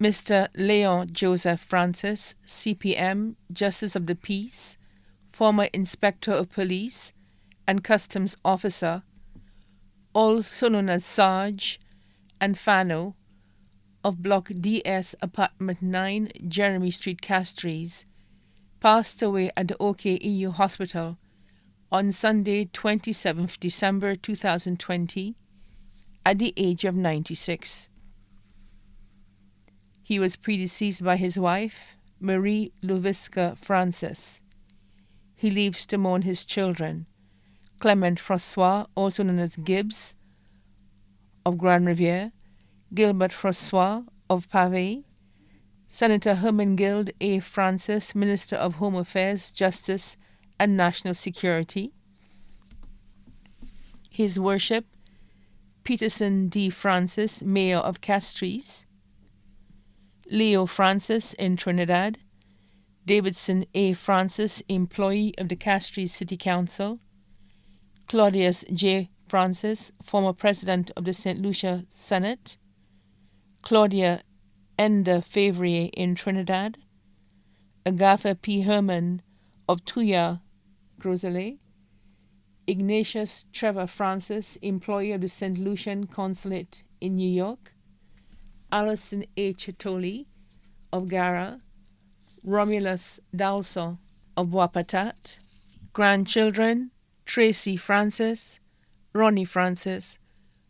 Mr. Leon Joseph Francis, CPM, Justice of the Peace, former Inspector of Police and Customs Officer, also known as Sarge and Fano, of Block DS, Apartment 9, Jeremy Street, Castries, passed away at the OKEU Hospital on Sunday, 27th December 2020, at the age of 96. He was predeceased by his wife, Marie Louviska Francis. He leaves to mourn his children, Clement Francois, also known as Gibbs, of Grand Riviere, Gilbert Francois of Pavay, Senator Hermangild A. Francis, Minister of Home Affairs, Justice, and National Security, His Worship Peterson D. Francis, Mayor of Castries, Leo Francis in Trinidad, Davidson A. Francis, Employee of the Castries City Council, Claudius J. Francis, former President of the St. Lucia Senate, Claudia Enda Favrier in Trinidad, Agatha P. Herman of Tuya, Groselet, Ignatius Trevor Francis, Employee of the St. Lucian Consulate in New York, Alison H. Toley of Gara, Romulus Dalso of Wapatat, grandchildren Tracy Francis, Ronnie Francis,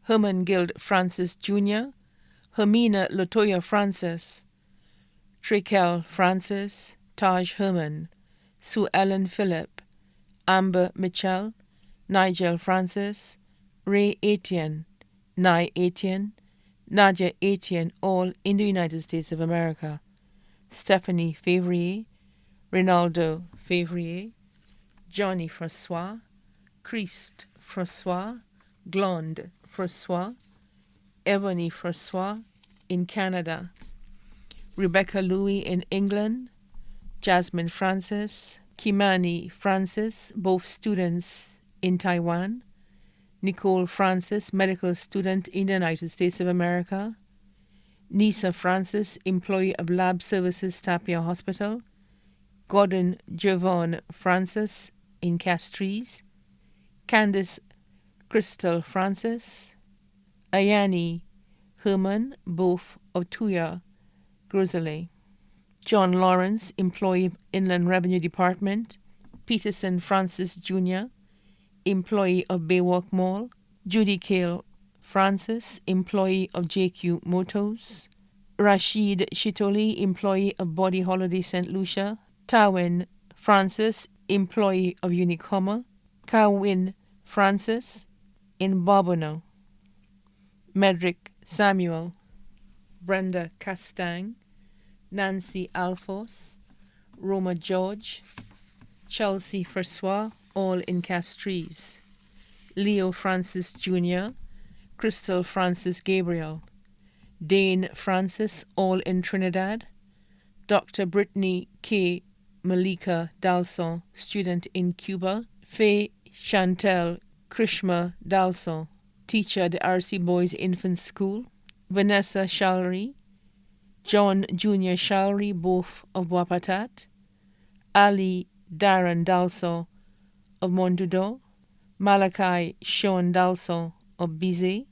Herman Guild Francis Jr., Hermina Latoya Francis, Trikel Francis, Taj Herman, Sue Ellen Phillip, Amber Mitchell, Nigel Francis, Ray Etienne, Nye Etienne, Nadia Etienne, all in the United States of America, Stephanie Favrier, Rinaldo Favrier, Johnny Francois, Christ Francois, Glonde Francois, Ebony Francois in Canada, Rebecca Louis in England, Jasmine Francis, Kimani Francis, both students in Taiwan, Nicole Francis, medical student in the United States of America, Nisa Francis, employee of Lab Services Tapia Hospital, Gordon Javon Francis in Castries, Candice Crystal Francis, Ayani Herman, both of Tuya, Groselet, John Lawrence, employee of Inland Revenue Department, Peterson Francis Jr., employee of Baywalk Mall, Judy Cale Francis, employee of JQ Motors, Rashid Shitoli, employee of Body Holiday St. Lucia, Tawin Francis, employee of Unicoma, Kawin Francis in Bobono, Medrick Samuel, Brenda Castang, Nancy Alphonse, Roma George, Chelsea Francois, all in Castries, Leo Francis Jr., Crystal Francis Gabriel, Dane Francis, all in Trinidad, Dr. Brittany K. Malika Dalson, student in Cuba, Faye Chantel Krishma Dalson, teacher at the RC Boys Infant School, Vanessa Shalry, John Jr. Shalry, both of Wapatat, Ali Darren Dalson of Mondudo, Malachi Sean Dalson of Bizet,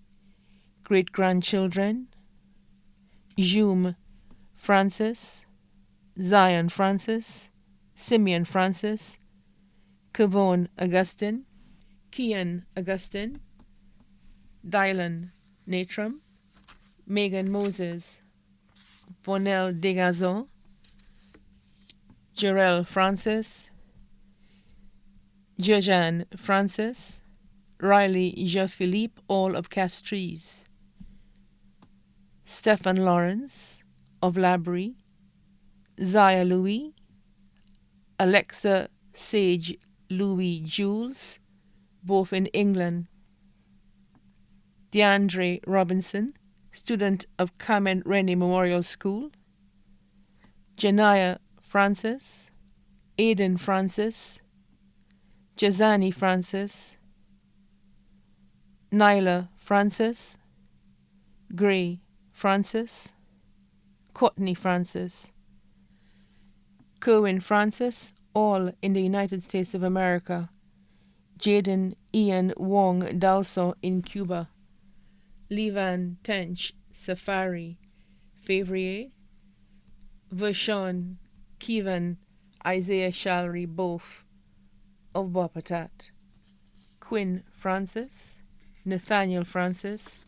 great-grandchildren, Jume Francis, Zion Francis, Simeon Francis, Kevon Augustine, Kian Augustine, Dylan Natram, Megan Moses, Vonel Degazon, Jarell Francis, Jojan Francis, Riley Jean-Philippe, all of Castries, Stephen Lawrence of Labrie, Zaya Louis, Alexa Sage Louis Jules, both in England, DeAndre Robinson, student of Carmen Rennie Memorial School, Janaya Francis, Aidan Francis, Jazani Francis, Nyla Francis, Gray Francis, Courtney Francis, Kerwin Francis, all in the United States of America, Jaden Ian Wong Dalso in Cuba, Levan Tench Safari Favrier, Vershon Keevan Isaiah Shalry both of Wapatat, Quinn Francis, Nathaniel Francis,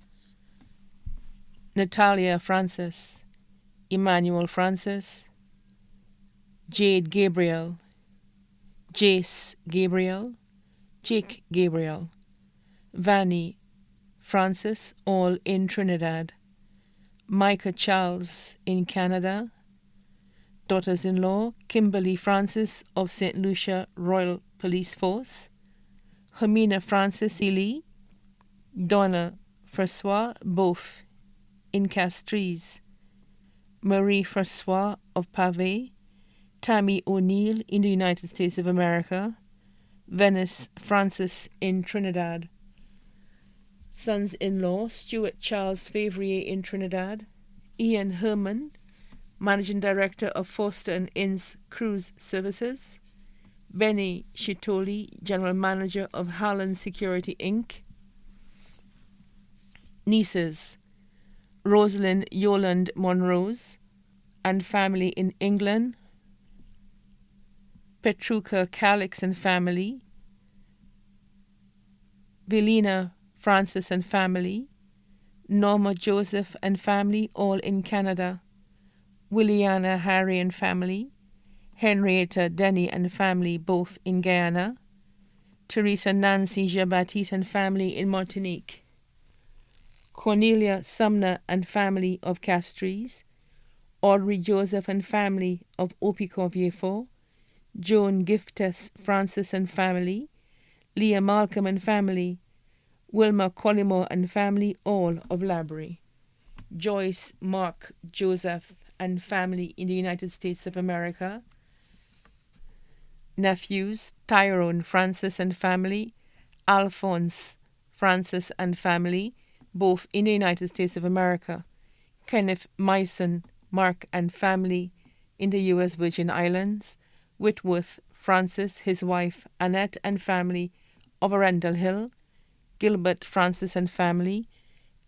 Natalia Francis, Emmanuel Francis, Jade Gabriel, Jace Gabriel, Jake Gabriel, Vanny Francis, all in Trinidad, Micah Charles in Canada, daughters-in-law Kimberly Francis of St. Lucia Royal Police Force, Hermina Francis Ely, Donna Francois, both in Castries, Marie Francois of Pave, Tammy O'Neill in the United States of America, Venice Francis in Trinidad, sons-in-law Stuart Charles Favrier in Trinidad, Ian Herman, Managing Director of Foster and Inns Cruise Services, Benny Shitoli, General Manager of Harlan Security Inc., nieces Rosalind Yoland Monrose and family in England, Petruca Calix and family, Velina Francis and family, Norma Joseph and family, all in Canada, Williana Harry and family, Henrietta Denny and family, both in Guyana, Teresa Nancy Jabatis and family in Martinique, Cornelia Sumner and family of Castries, Audrey Joseph and family of Opicov-Yefo, Joan Giftes Francis and family, Leah Malcolm and family, Wilma Collymore and family, all of Labrie, Joyce Mark Joseph and family in the United States of America, nephews Tyrone Francis and family, Alphonse Francis and family, both in the United States of America, Kenneth Myson Mark and family in the U.S. Virgin Islands, Whitworth Francis, his wife Annette and family of Arundel Hill, Gilbert Francis and family,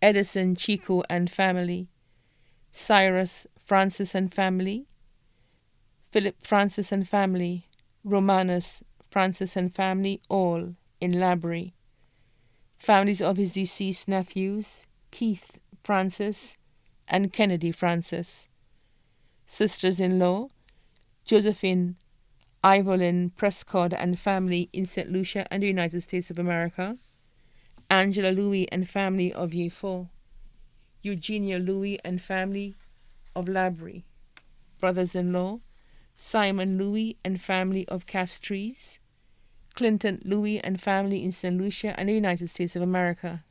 Edison Chico and family, Cyrus Francis and family, Philip Francis and family, Romanus Francis and family, all in Labrie. Families of his deceased nephews, Keith Francis and Kennedy Francis. Sisters-in-law, Josephine Evelyn Prescott and family in St. Lucia and the United States of America, Angela Louis and family of Yefo, Eugenia Louis and family of Labrie. Brothers-in-law, Simon Louis and family of Castries, Clinton Louis and family in St. Lucia and the United States of America.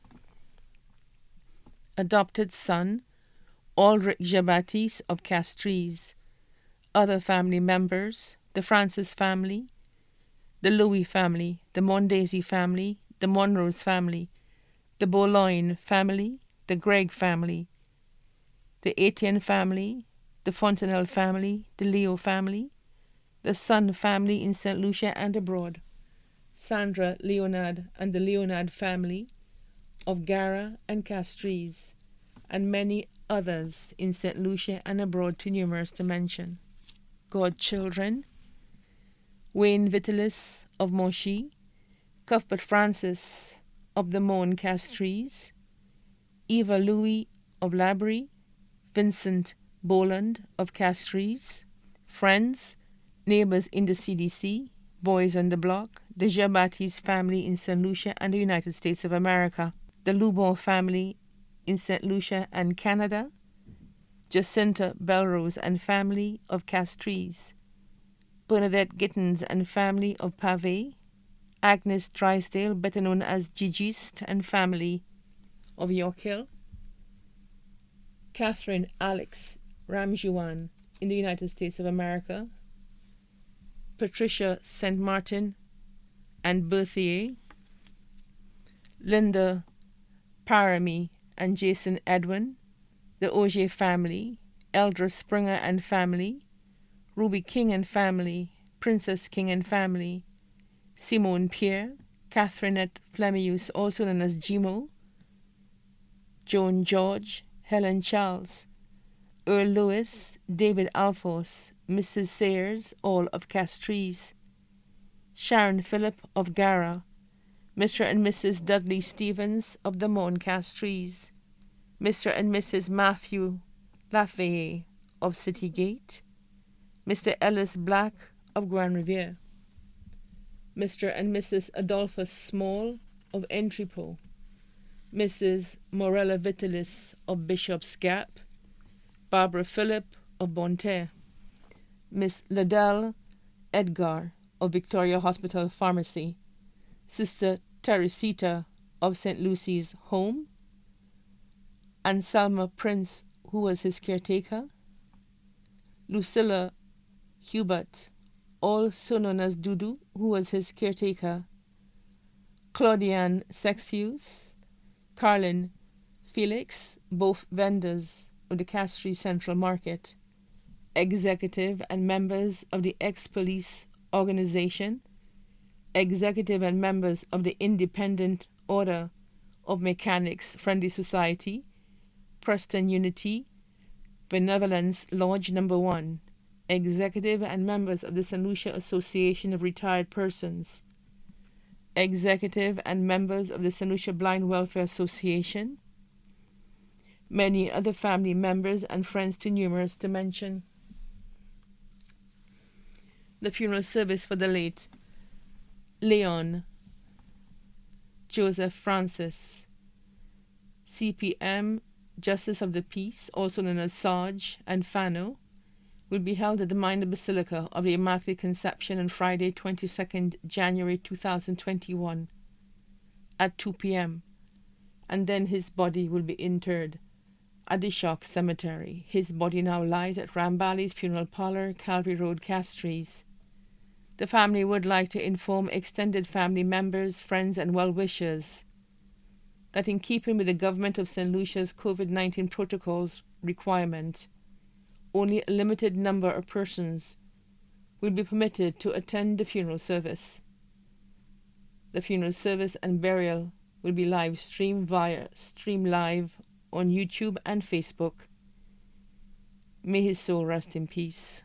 Adopted son, Ulrich Jabatis of Castries. Other family members, the Francis family, the Louis family, the Mondesi family, the Monrose family, the Boulogne family, the Gregg family, the Etienne family, the Fontenelle family, the Leo family, the Sun family in St. Lucia and abroad, Sandra Leonard and the Leonard family of Gara and Castries, and many others in St. Lucia and abroad, too numerous to mention. Godchildren, Wayne Vitalis of Monchy, Cuthbert Francis of the Mon Castries, Eva Louis of Labrie, Vincent Boland of Castries, friends, neighbors in the CDC, boys on the block, the Jabatis family in St. Lucia and the United States of America, the Lubon family in St. Lucia and Canada, Jacinta Belrose and family of Castries, Bernadette Gittins and family of Pave, Agnes Drysdale, better known as Gigiste and family of York Hill, Catherine Alex Ramjuan in the United States of America, Patricia St. Martin and Berthier, Linda Paramy and Jason Edwin, the Auger family, Eldra Springer and family, Ruby King and family, Princess King and family, Simone Pierre, Catherinette Flemius, also known as Gimo, Joan George, Helen Charles, Earl Lewis, David Alphonse, Mrs. Sayers, all of Castries, Sharon Phillip of Gara, Mr. and Mrs. Dudley Stevens of the Mont Castries, Mr. and Mrs. Matthew Lafayette of City Gate, Mr. Ellis Black of Grand Riviere, Mr. and Mrs. Adolphus Small of Entrepot, Mrs. Morella Vitalis of Bishop's Gap, Barbara Phillip of Bonterre, Miss Liddell Edgar of Victoria Hospital Pharmacy, Sister Teresita of St. Lucy's Home, and Salma Prince, who was his caretaker, Lucilla Hubert, also known as Dudu, who was his caretaker, Claudiane Sexius, Carlin Felix, both vendors of the Castries Central Market, executive and members of the ex-police organization, executive and members of the Independent Order of Mechanics Friendly Society, Preston Unity, Benevolence Lodge No. 1, executive and members of the St. Lucia Association of Retired Persons, executive and members of the St. Lucia Blind Welfare Association, many other family members and friends too numerous to mention. The funeral service for the late Leon Joseph Francis, CPM, Justice of the Peace, also known as Sarge and Fano, will be held at the Minor Basilica of the Immaculate Conception on Friday, 22nd January 2021 at 2 p.m., and then his body will be interred at the Shock Cemetery. His body now lies at Rambali's Funeral Parlour, Calvary Road, Castries. The family would like to inform extended family members, friends, and well-wishers that in keeping with the Government of St. Lucia's COVID-19 protocols requirement, only a limited number of persons will be permitted to attend the funeral service. The funeral service and burial will be live streamed via Stream Live on YouTube and Facebook. May his soul rest in peace.